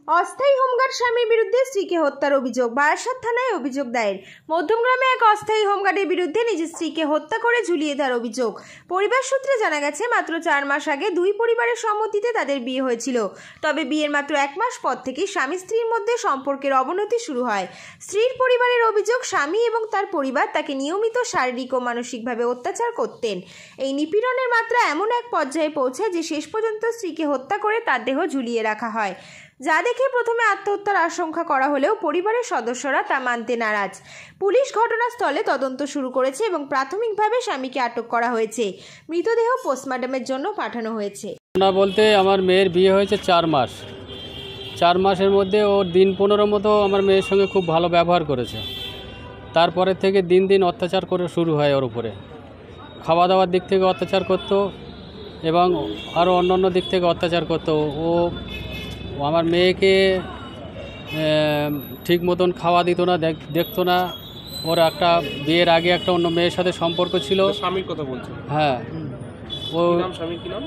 অস্থায়ী হোমগার্ড স্বামীর বিরুদ্ধে স্ত্রীকে হত্যার অভিযোগ। বারাসাত থানায় অভিযোগ দায়ের। মধ্যমগ্রামে এক অস্থায়ী হোমগার্ডের বিরুদ্ধে নিজের স্ত্রীকে হত্যা করে ঝুলিয়ে দেওয়ার অভিযোগ। পরিবার সূত্রে জানা গেছে, মাত্র 4 মাস আগে দুই পরিবারের সম্মতিতে তাদের বিয়ে হয়েছিল। তবে বিয়ের মাত্র 1 মাস পর থেকে স্বামী স্ত্রীর মধ্যে সম্পর্কের অবনতি শুরু হয়। স্ত্রীর পরিবারের অভিযোগ, স্বামী এবং তার পরিবার তাকে নিয়মিত শারীরিক ও মানসিকভাবে অত্যাচার করতেন। এই নিপীড়নের মাত্রা এমন এক পর্যায়ে পৌঁছায় যে শেষ পর্যন্ত স্ত্রীকে হত্যা করে তার দেহ ঝুলিয়ে রাখা হয়, যা দেখে প্রথমে আত্মহত্যার আশঙ্কা করা হলেও পরিবারের সদস্যরা তা মানতে নারাজ। পুলিশ ঘটনাস্থলে তদন্ত শুরু করেছে এবং প্রাথমিকভাবে স্বামীকে আটক করা হয়েছে। মৃতদেহ পোস্টমর্টমের জন্য পাঠানো হয়েছে। না বলতে আমার মেয়ের বিয়ে হয়েছে 4 মাস। 4 মাসের মধ্যে ও দিন 15 মতো আমার মেয়ের সঙ্গে খুব ভালো ব্যবহার করেছে। তারপরে থেকে দিন দিন অত্যাচার করে শুরু হয় ওর উপরে। খাওয়া দাওয়ার দিক থেকে অত্যাচার করতো এবং আরও অন্যান্য দিক থেকে অত্যাচার করতো। ও আমার মেয়েকে ঠিক মতন খাওয়া দিত না, দেখতো না। ওর একটা বিয়ের আগে একটা অন্য মেয়ের সাথে সম্পর্ক ছিল। স্বামীর কথা বলছেন? হ্যাঁ, ও স্বামীর কি নাম?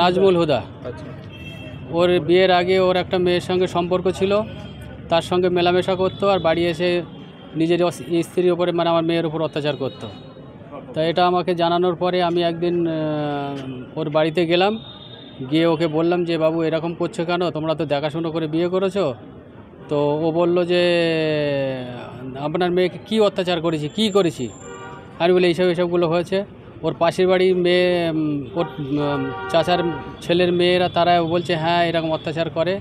নাজমুল হুদা। আচ্ছা। ওর বিয়ের আগে ওর একটা মেয়ের সঙ্গে সম্পর্ক ছিল, তার সঙ্গে মেলামেশা করতো আর বাড়ি এসে নিজের স্ত্রীর ওপরে মানে আমার মেয়ের উপর অত্যাচার করতো। তাই এটা আমাকে জানানোর পরে আমি একদিন ওর বাড়িতে গেলাম, গিয়ে ওকে বললাম যে বাবু এরকম করছো কেন, তোমরা তো দেখাশুনো করে বিয়ে করেছো। তো ও বলল যে আপনার মেয়েকে কী অত্যাচার করেছি, কী করেছি। আমি বলি এইসবগুলো হয়েছে। ওর পাশের বাড়ি মেয়ে, ওর চাচার ছেলের মেয়েরা, তারা বলছে হ্যাঁ এরকম অত্যাচার করে,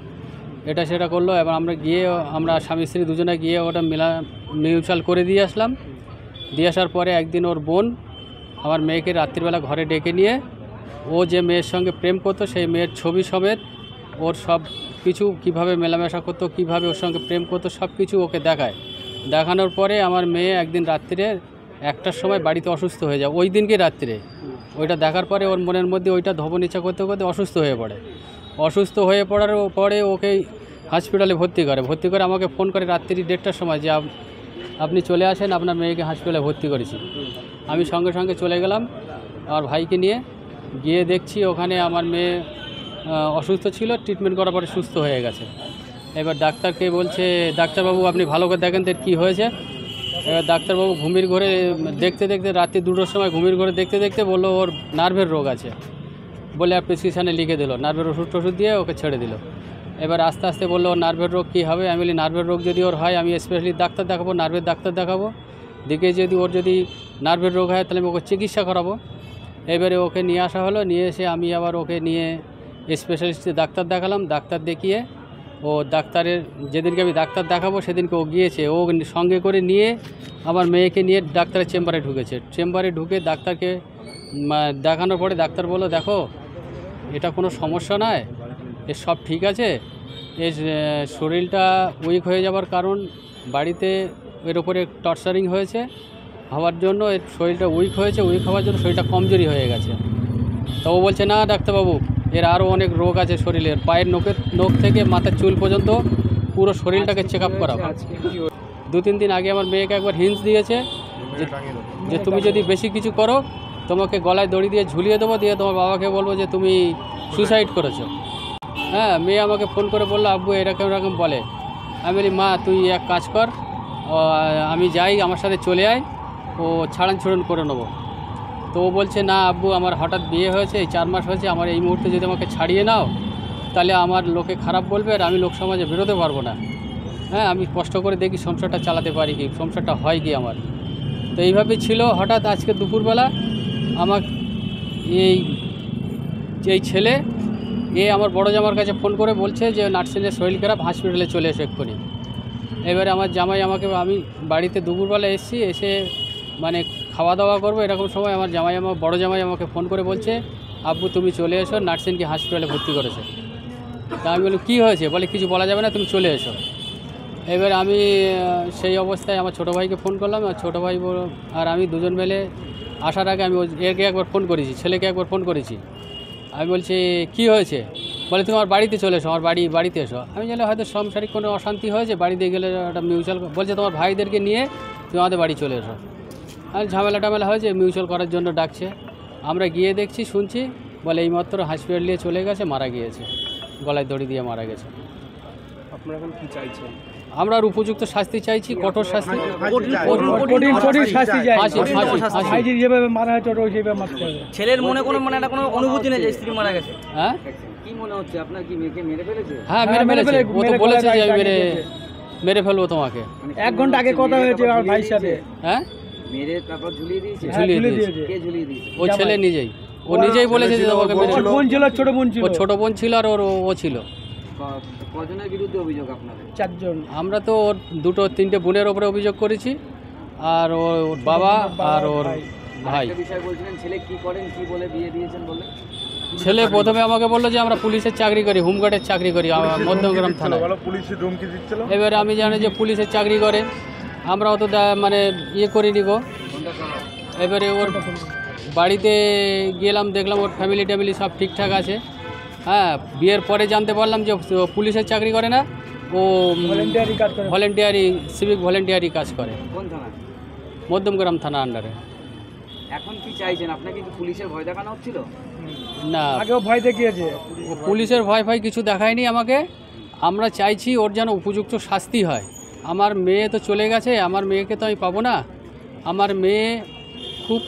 এটা সেটা করলো। এবার আমরা স্বামী স্ত্রী দুজনে গিয়ে ওটা মিউচুয়াল করে দিয়ে আসলাম। দিয়ে আসার পরে একদিন ওর বোন আমার মেয়েকে রাত্রিবেলা ঘরে ডেকে নিয়ে ও যে মেয়ের সঙ্গে প্রেম করতো সেই মেয়ের ছবি সমেত ওর সব কিছু কীভাবে মেলামেশা করতো, কীভাবে ওর সঙ্গে প্রেম করতো, সব কিছু ওকে দেখানোর পরে আমার মেয়ে একদিন রাত্রিরে 1টার সময় বাড়িতে অসুস্থ হয়ে যায়। ওই দিনকে রাত্রিরে ওইটা দেখার পরে ওর মনের মধ্যে ওইটা ধবন ইচ্ছা করতে করতে অসুস্থ হয়ে পড়ে। অসুস্থ হয়ে পড়ার পরে ওকে হসপিটালে ভর্তি করে আমাকে ফোন করে রাত্রি 1টার সময় যে আপনি চলে আসেন, আপনার মেয়েকে হসপিটালে ভর্তি করেছি। আমি সঙ্গে সঙ্গে চলে গেলাম আমার ভাইকে নিয়ে। গিয়ে দেখছি ওখানে আমার মেয়ে অসুস্থ ছিল, ট্রিটমেন্ট করার পরে সুস্থ হয়ে গেছে। এবার ডাক্তারকে বলছে, ডাক্তারবাবু আপনি ভালো করে দেখেন তো কী হয়েছে। এবার ডাক্তারবাবু ঘুমির ঘরে দেখতে রাত্রি 2টোর সময় ঘুমির ঘরে দেখতে বললো ওর নার্ভের রোগ আছে বলে আর প্রেসক্রিপশানে লিখে দিল, নার্ভের ওষুধ দিয়ে ওকে ছেড়ে দিল। এবার আস্তে আস্তে বললো ওর নার্ভের রোগ কী হবে। আমি বলি নার্ভের রোগ যদি ওর হয় আমি স্পেশালি ডাক্তার দেখাবো, নার্ভের ডাক্তার দেখাবো। দেখে যদি নার্ভের রোগ হয় তাহলে আমি ওকে চিকিৎসা করাবো। এবারে ওকে নিয়ে আসা হলো, নিয়ে এসে আমি আবার ওকে নিয়ে স্পেশালিস্টে ডাক্তার দেখালাম। ডাক্তার দেখিয়ে ও ডাক্তারের যেদিনকে আমি ডাক্তার দেখাবো সেদিনকে ও গিয়েছে, ও সঙ্গে করে নিয়ে আমার মেয়েকে নিয়ে ডাক্তারের চেম্বারে ঢুকেছে। চেম্বারে ঢুকে ডাক্তারকে দেখানোর পরে ডাক্তার বললো দেখো এটা কোনো সমস্যা নয়, এর সব ঠিক আছে। এর শরীরটা উইক হয়ে যাওয়ার কারণ বাড়িতে এর ওপরে টর্চারিং হয়েছে হওয়ার জন্য এর শরীরটা উইক হয়েছে, উইক হওয়ার জন্য শরীরটা কমজোরি হয়ে গেছে। তো ও বলছে না ডাক্তারবাবু এর আরও অনেক রোগ আছে শরীরের, পায়ের নখ থেকে মাথার চুল পর্যন্ত পুরো শরীরটাকে চেক আপ করাবো। 2-3 দিন আগে আমার মেয়েকে একবার হিন্টস দিয়েছে যে তুমি যদি বেশি কিছু করো তোমাকে গলায় দড়ি দিয়ে ঝুলিয়ে দেবো, দিয়ে তোমার বাবাকে বলবো যে তুমি সুসাইড করেছো। হ্যাঁ, মেয়ে আমাকে ফোন করে বললো আব্বু এরকম বলে। আমি বলি মা তুই এক কাজ কর, আমি যাই, আমার সাথে চলে আয়, ও ছাড়ন করে নেবো। তো ও বলছে না আব্বু আমার হঠাৎ বিয়ে হয়েছে, এই 4 মাস হয়েছে, আমার এই মুহূর্তে যদি আমাকে ছাড়িয়ে নাও তাহলে আমার লোকে খারাপ বলবে আর আমি লোক সমাজে বেরোতে পারবো না। হ্যাঁ, আমি কষ্ট করে দেখি সংসারটা চালাতে পারি কি, সংসারটা হয় কি আমার। তো এইভাবেই ছিল। হঠাৎ আজকে দুপুরবেলা আমার এই ছেলে আমার বড় জামার কাছে ফোন করে বলছে যে নার্সিংয়ের শরীর খারাপ, হসপিটালে চলে এসে এক্ষুনি। এবারে আমার জামাই আমি বাড়িতে দুপুরবেলা এসে মানে খাওয়া দাওয়া করবো এরকম সময় আমার বড় জামাই আমাকে ফোন করে বলছে আব্বু তুমি চলে এসো, নার্সিংকে হসপিটালে ভর্তি করেছে। তা আমি বলি কী হয়েছে, বলে কিছু বলা যাবে না, তুমি চলে এসো। এবার আমি সেই অবস্থায় আমার ছোটো ভাইকে ফোন করলাম। আর ছোটো ভাই আর আমি দুজন মিলে আসার আগে আমি একে একবার ফোন করেছি, ছেলেকে একবার ফোন করেছি। আমি বলছি কী হয়েছে, বলে তুমি আমার বাড়িতে চলে এসো, আমার বাড়িতে এসো। আমি জানি হয়তো সাংসারিক কোনো অশান্তি হয়েছে, বাড়িতে গেলে একটা মিউচুয়াল বলছে তোমার ভাইদেরকে নিয়ে তুমি আমাদের বাড়ি চলে এসো। আর ঝামেলা হয়েছে, মিউচুয়াল করার জন্য ডাকছে। আমরা গিয়ে দেখছি, শুনছি বলে এইমাত্র হসপিটাল নিয়ে চলে গেছে, মারা গিয়েছে, গলায় দড়ি দিয়ে মারা গেছে। আপনারা এখন কি চাইছেন? আমরা আর উপযুক্ত শাস্তি চাইছি, কঠোর শাস্তি, ছেলের মনে কোনো মানে একটা কোনো অনুভূতি নেই যে স্ত্রী মারা গেছে। হ্যাঁ কি মনে হচ্ছে আপনার, কি মেয়েকে মেরে ফেলেছে? হ্যাঁ মেরে ফেলেছে, ও তো বলেছে যে আমি মেরে ফেলবো তোমাকে। 1 ঘন্টা আগে কথা হয়েছে আমার ভাইয়ের সাথে। হ্যাঁ মেরে তারপর ঝুলিয়ে দিয়েছে? ঝুলিয়ে দিয়েছে। কে ঝুলিয়ে দিয়েছে? ও ছেলে নিজেই, ও নিজেই বলেছে যে তোমাকে মেরে ফেলবো। বোন ছিল, ছোট বোন ছিল। ও ছোট বোন ছিল আর ও ছিল। কজনের বিরুদ্ধে অভিযোগ আপনাদের? 4 জন। আমরা তো ওর 2-3টে বোনের ওপরে অভিযোগ করেছি, আর ওর বাবা আর ওর ভাই। একটা বিষয় বলছিলেন, ছেলে কি করেন, কি বলে বিয়ে দিয়েছেন বলে? ছেলে প্রথমে আমাকে বললো যে আমরা পুলিশের চাকরি করি, হোমগার্ডের চাকরি করি মধ্যমগ্রাম থানায়। এবারে আমি জানি যে পুলিশের চাকরি করে, আমরা অত মানে ইয়ে করিনি গো। এবারে ওর বাড়িতে গেলাম, দেখলাম ওর ফ্যামিলি ট্যামিলি সব ঠিকঠাক আছে। হ্যাঁ, বিয়ের পরে জানতে পারলাম যে পুলিশের চাকরি করে না, ও ভলেন্টিয়ারি, সিভিক ভলেন্টিয়ারি কাজ করে। কোন থানা? মধ্যমগ্রাম থানা আন্ডারে। এখন কি চাইছেন? আপনাকে কি পুলিশের ভয় দেখানো হচ্ছিল? না, আগেও ভয় দেখিয়েছে। পুলিশের ভয় ফাই কিছু দেখায়নি আমাকে। আমরা চাইছি ওর যেন উপযুক্ত শাস্তি হয়। আমার মেয়ে তো চলে গেছে, আমার মেয়েকে তো আমি পাবো না। আমার মেয়ে খুব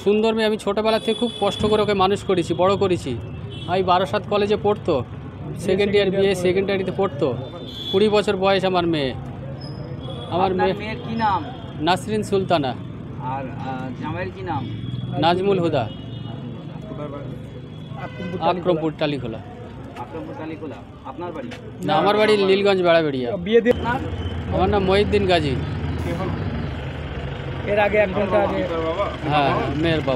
সুন্দর মেয়ে, আমি ছোটোবেলা থেকে খুব কষ্ট করে ওকে মানুষ করেছি, বড় করেছি। আমি বারাসাত কলেজে পড়তো, সেকেন্ড ইয়ার বিয়ে সেকেন্ডারিতে পড়তো। 20 বছর বয়স আমার মেয়ে। আমার মেয়ের কি নাম? নাসরিন সুলতানা। আর জামাইয়ের কি নাম? নাজমুল হুদা, আক্রমপুর টালিখোলা। আক্রমপুর টালিখোলা। আপনার বাড়ি? না, আমার বাড়ি নীলগঞ্জ বেড়াবেড়িয়া। বিয়ে দিয়ে আমার নাম মহিউদ্দিন গাজী। এর আগে 1 ঘন্টা আগে। হ্যাঁ, মেয়ের বাবা।